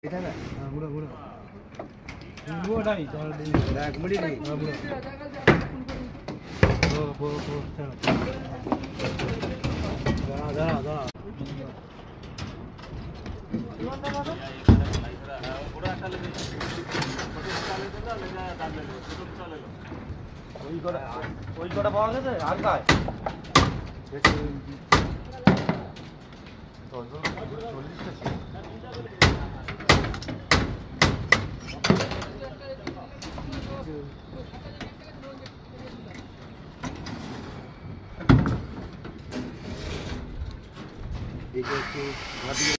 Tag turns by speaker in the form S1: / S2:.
S1: এটা না বুড়ো বুড়ো বুড়ো নাই তোমার এক মুড়ি নেই বুড়ো ও দাঁড়া দাঁড়া ওই কটা পাওয়া গেছে আর কায় এটা একটু